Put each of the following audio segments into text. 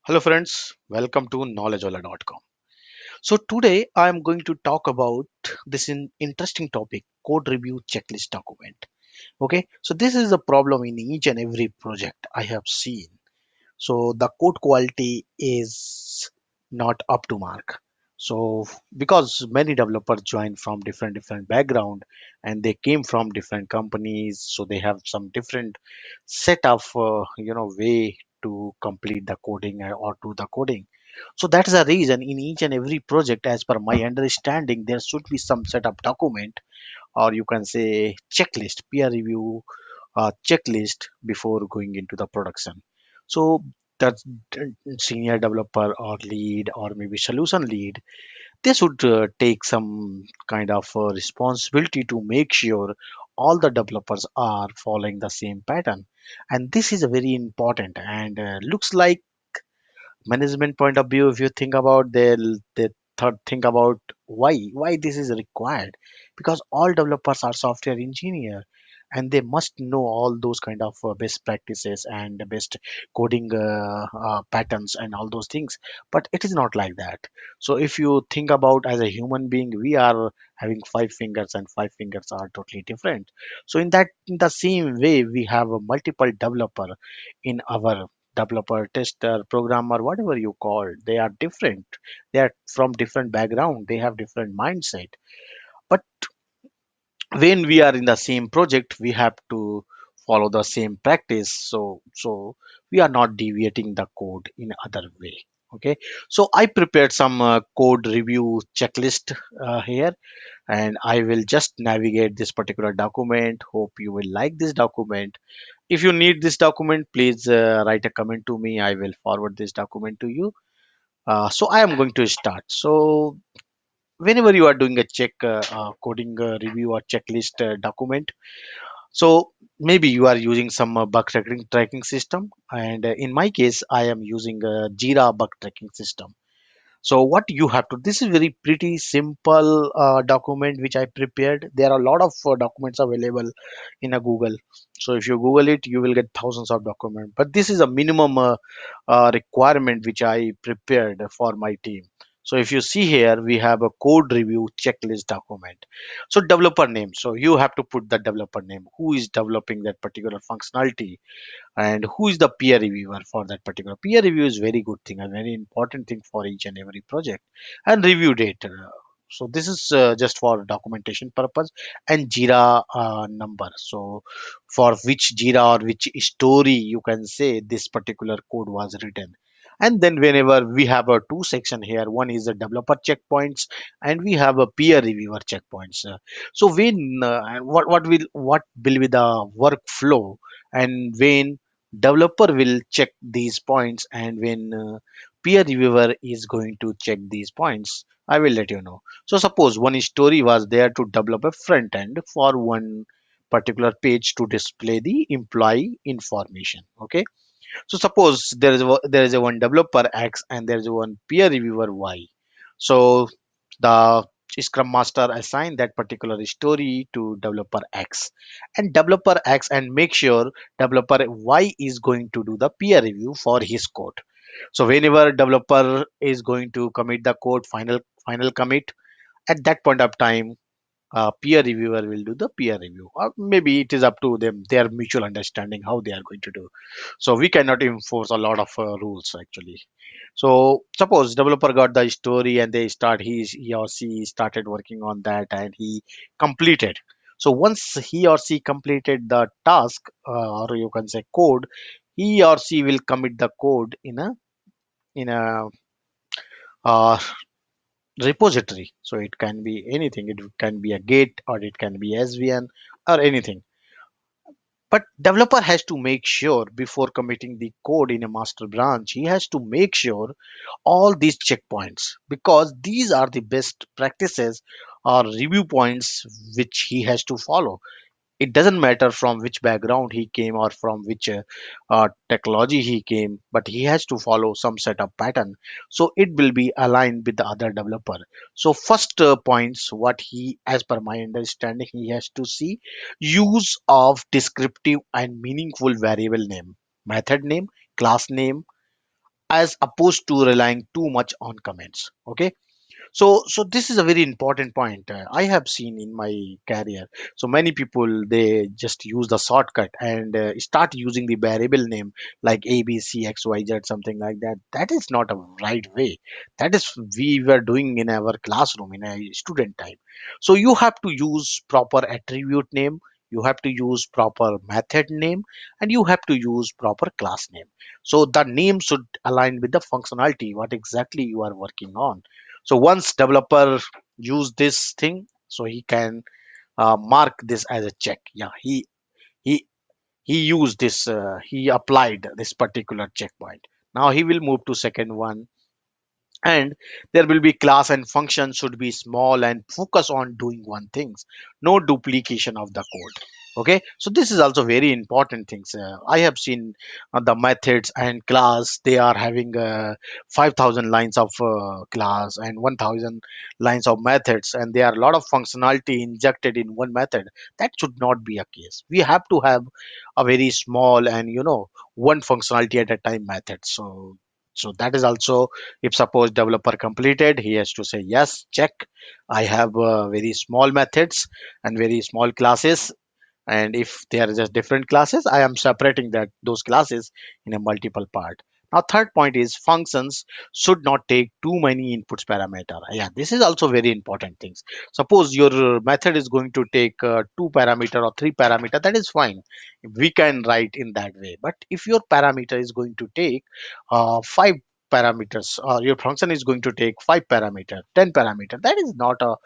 Hello, friends. Welcome to knowledgeola.com. So, today I am going to talk about this interesting topic code review checklist document. Okay, so this is a problem in each and every project I have seen. So, the code quality is not up to mark. So, because many developers join from different background and they came from different companies, so they have some different set of way to complete the coding or do the coding. So that is the reason in each and every project, as per my understanding, there should be some set of document, or you can say checklist, peer review checklist before going into the production. So that senior developer or lead or maybe solution lead, they should take some kind of responsibility to make sure all the developers are following the same pattern. And this is a very important and looks like management point of view. If you think about, they third think about why this is required, because all developers are software engineer and they must know all those kind of best practices and the best coding patterns and all those things. But it is not like that. So if you think about, as a human being, we are having 5 fingers and 5 fingers are totally different. So in the same way, we have a multiple developer in our developer, tester, programmer, whatever you call, they are different. They are from different background. They have different mindset. But when we are in the same project, we have to follow the same practice. So we are not deviating the code in other way. Okay. So I prepared some code review checklist here, and I will just navigate this particular document. Hope you will like this document. If you need this document, please write a comment to me. I will forward this document to you. So I am going to start. So whenever you are doing a check coding review or checklist document, so maybe you are using some tracking system, and in my case, I am using a Jira bug tracking system. So what you have to, this is very pretty simple document which I prepared. There are a lot of documents available in a Google. So if you Google it, you will get thousands of documents. But this is a minimum requirement which I prepared for my team. So if you see here, we have a code review checklist document. So developer name. So you have to put the developer name. Who is developing that particular functionality, and who is the peer reviewer for that particular. Peer review is very good thing, a very important thing for each and every project. And review date, so this is just for documentation purpose. And Jira number, so for which Jira or which story, you can say, this particular code was written. And then whenever we have a two section here, one is the developer checkpoints and we have a peer reviewer checkpoints. So when what will be the workflow, and when developer will check these points, and when peer reviewer is going to check these points, I will let you know. So suppose one story was there to develop a front end for one particular page to display the employee information. Okay. So suppose there is a one developer X and there is a one peer reviewer Y. So the Scrum Master assign that particular story to developer X, and developer X, and make sure developer Y is going to do the peer review for his code. So whenever developer is going to commit the code, final commit, at that point of time, peer reviewer will do the peer review, or maybe it is up to them, their mutual understanding how they are going to do. So we cannot enforce a lot of rules actually. So suppose developer got the story and he or she started working on that and he completed. So once he or she completed the task, or you can say code, he or she will commit the code in a uh, repository. So it can be anything. It can be a Git or it can be SVN or anything. But developer has to make sure before committing the code in a master branch, he has to make sure all these checkpoints, because these are the best practices or review points which he has to follow. It doesn't matter from which background he came or from which technology he came, but he has to follow some set of pattern, so it will be aligned with the other developer. So first points, what he, as per my understanding, he has to see use of descriptive and meaningful variable name, method name, class name, as opposed to relying too much on comments. Okay, so this is a very important point I have seen in my career. So many people, they just use the shortcut and start using the variable name like abcxyz, something like that. That is not a right way. That is we were doing in our classroom in a student time. So you have to use proper attribute name, you have to use proper method name, and you have to use proper class name. So the name should align with the functionality what exactly you are working on. So once developer use this thing, so he can mark this as a check. Yeah, he he used this. He applied this particular checkpoint. Now he will move to second one, and there will be class and function should be small and focus on doing one things, no duplication of the code. Okay, so this is also very important things. I have seen the methods and class, they are having 5000 lines of class and 1000 lines of methods, and there are a lot of functionality injected in one method. That should not be a case. We have to have a very small and one functionality at a time method. So that is also, if suppose developer completed, he has to say yes, check. I have very small methods and very small classes, and if they are just different classes, I am separating that those classes in a multiple part. Now third point is functions should not take too many inputs parameter. Yeah, this is also very important things. Suppose your method is going to take two parameter or three parameter, that is fine, we can write in that way. But if your parameter is going to take five parameters, or your function is going to take five parameter, 10 parameter, that is not a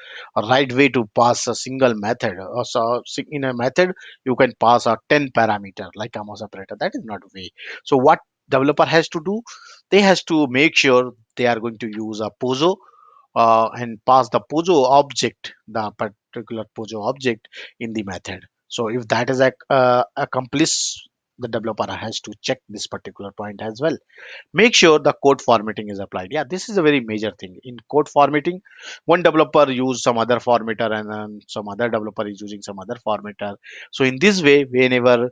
right way to pass a single method. So in a method you can pass a 10 parameter like a mouse operator. That is not a way. So what developer has to do, they has to make sure they are going to use a pozo and pass the pozo object, the particular pozo object in the method. So if that is accomplished, the developer has to check this particular point as well. Make sure the code formatting is applied. Yeah, this is a very major thing in code formatting. One developer use some other formatter, and then some other developer is using some other formatter. So in this way, whenever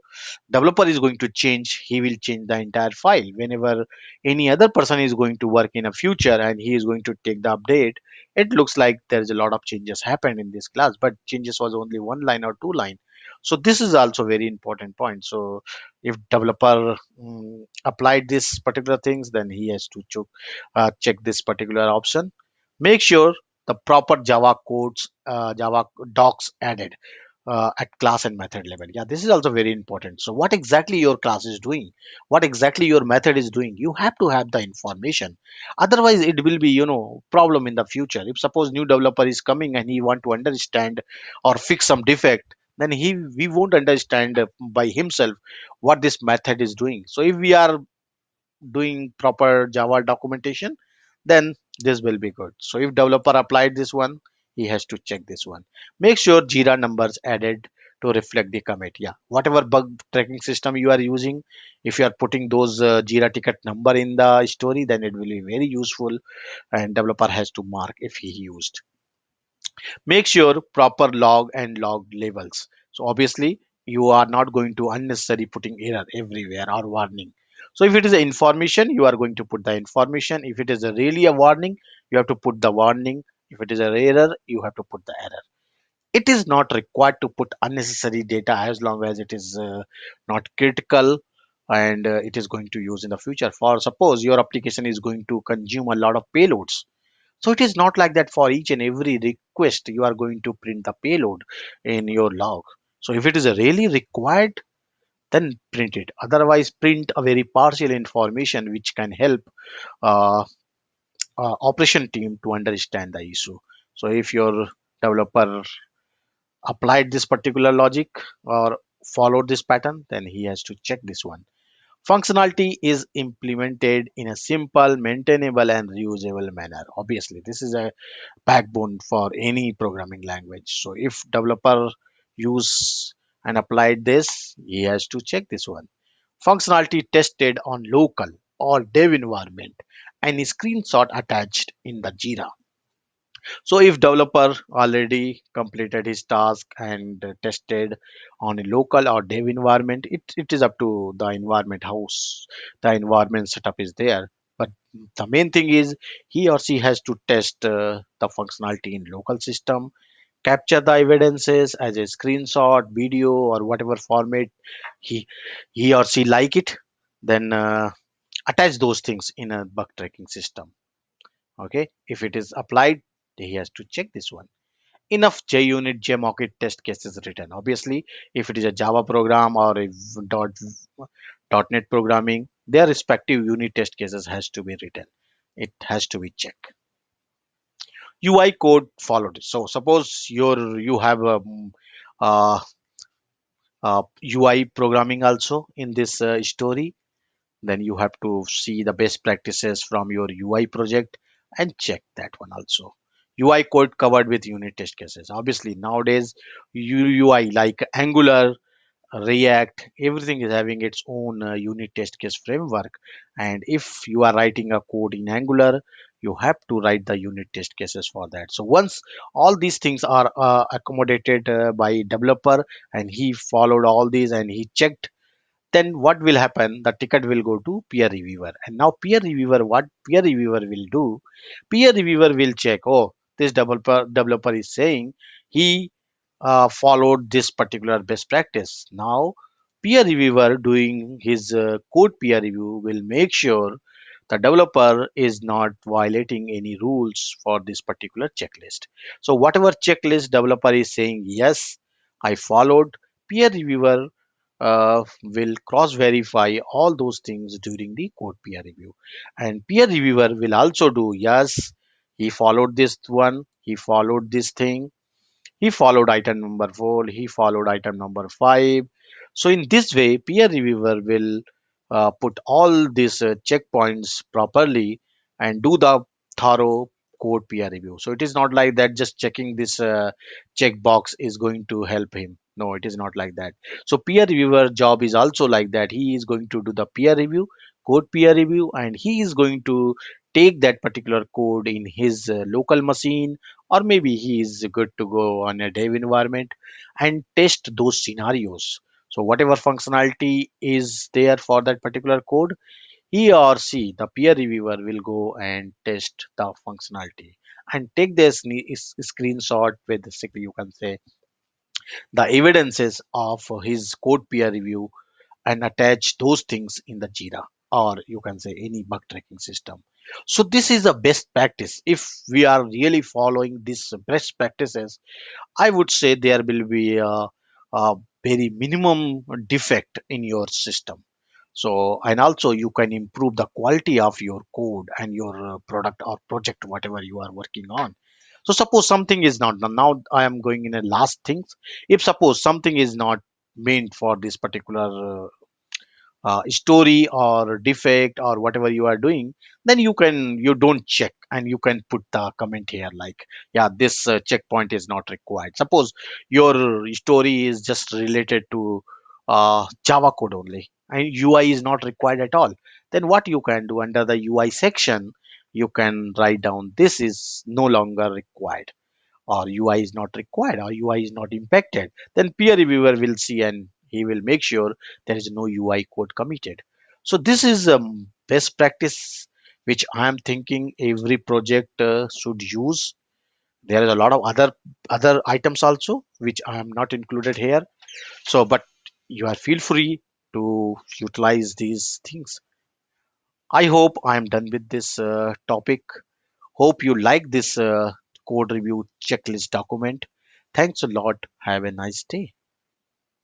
developer is going to change, he will change the entire file. Whenever any other person is going to work in a future and he is going to take the update, it looks like there's a lot of changes happened in this class, but changes was only one line or two line. So this is also very important point. So if developer applied this particular things, then he has to check this particular option. Make sure the proper java codes, java docs added at class and method level. Yeah, this is also very important. So what exactly your class is doing, what exactly your method is doing, you have to have the information. Otherwise it will be problem in the future. If suppose new developer is coming and he want to understand or fix some defect, then we won't understand by himself what this method is doing. So if we are doing proper java documentation, then this will be good. So if developer applied this one, he has to check this one. Make sure jira numbers added to reflect the commit. Yeah, whatever bug tracking system you are using, if you are putting those jira ticket number in the story, then it will be very useful, and developer has to mark if he used. Make sure proper log and log labels. So obviously you are not going to unnecessary putting error everywhere or warning. So if it is a information, you are going to put the information. If it is a really a warning, you have to put the warning. If it is an error, you have to put the error. It is not required to put unnecessary data as long as it is not critical, and it is going to use in the future. For suppose your application is going to consume a lot of payloads, so it is not like that for each and every request you are going to print the payload in your log. So if it is a really required, then print it. Otherwise, print a very partial information which can help uh, operation team to understand the issue. So if your developer applied this particular logic or followed this pattern, then he has to check this one. Functionality is implemented in a simple, maintainable, and reusable manner. Obviously, this is a backbone for any programming language. So if developer use and applied this, he has to check this one. Functionality tested on local or dev environment and a screenshot attached in the Jira. So if developer already completed his task and tested on a local or dev environment, it is up to the environment house. The environment setup is there. But The main thing is he or she has to test the functionality in local system, capture the evidences as a screenshot, video, or whatever format he he or she like it, then attach those things in a bug tracking system. Okay, if it is applied, he has to check this one. Enough JUnit, JMockit test cases written. Obviously, if it is a Java program or a dot, .NET programming, their respective unit test cases has to be written. It has to be checked. UI code followed. So suppose you have a uh, UI programming also in this story, then you have to see the best practices from your UI project and check that one also. UI code covered with unit test cases. Obviously, nowadays UI like Angular, React, everything is having its own unit test case framework. And if you are writing a code in Angular, you have to write the unit test cases for that. So once all these things are accommodated by developer and he followed all these and he checked, then what will happen? The ticket will go to peer reviewer. And now peer reviewer, what peer reviewer will do? Peer reviewer will check, oh, this developer is saying he followed this particular best practice. Now peer reviewer doing his code peer review will make sure the developer is not violating any rules for this particular checklist. So whatever checklist developer is saying, yes, I followed, peer reviewer will cross verify all those things during the code peer review. And peer reviewer will also do, yes, he followed this one, he followed this thing, he followed item number 4, he followed item number 5. So in this way, peer reviewer will put all these checkpoints properly and do the thorough code peer review. So it is not like that just checking this checkbox is going to help him. No, it is not like that. So peer reviewer job is also like that. He is going to do the peer review, code peer review, and he is going to take that particular code in his local machine, or maybe he is good to go on a dev environment and test those scenarios. So whatever functionality is there for that particular code, he or she, the peer reviewer, will go and test the functionality and take this screenshot with basically you can say the evidences of his code peer review and attach those things in the Jira, or you can say any bug tracking system. So this is a best practice. If we are really following these best practices, I would say there will be a very minimum defect in your system. So, and also you can improve the quality of your code and your product or project, whatever you are working on. So, suppose something is not, now I am going in a last things. If suppose something is not meant for this particular story or defect or whatever you are doing, then you don't check and you can put the comment here like, yeah, this checkpoint is not required. Suppose your story is just related to Java code only and UI is not required at all, then what you can do under the UI section, you can write down this is no longer required, or UI is not required, or UI is not impacted, then peer reviewer will see and he will make sure there is no UI code committed. So this is best practice which I am thinking every project should use. There is a lot of other items also which I am not included here. So, but you are feel free to utilize these things. I hope I am done with this topic. Hope you like this code review checklist document. Thanks a lot. Have a nice day.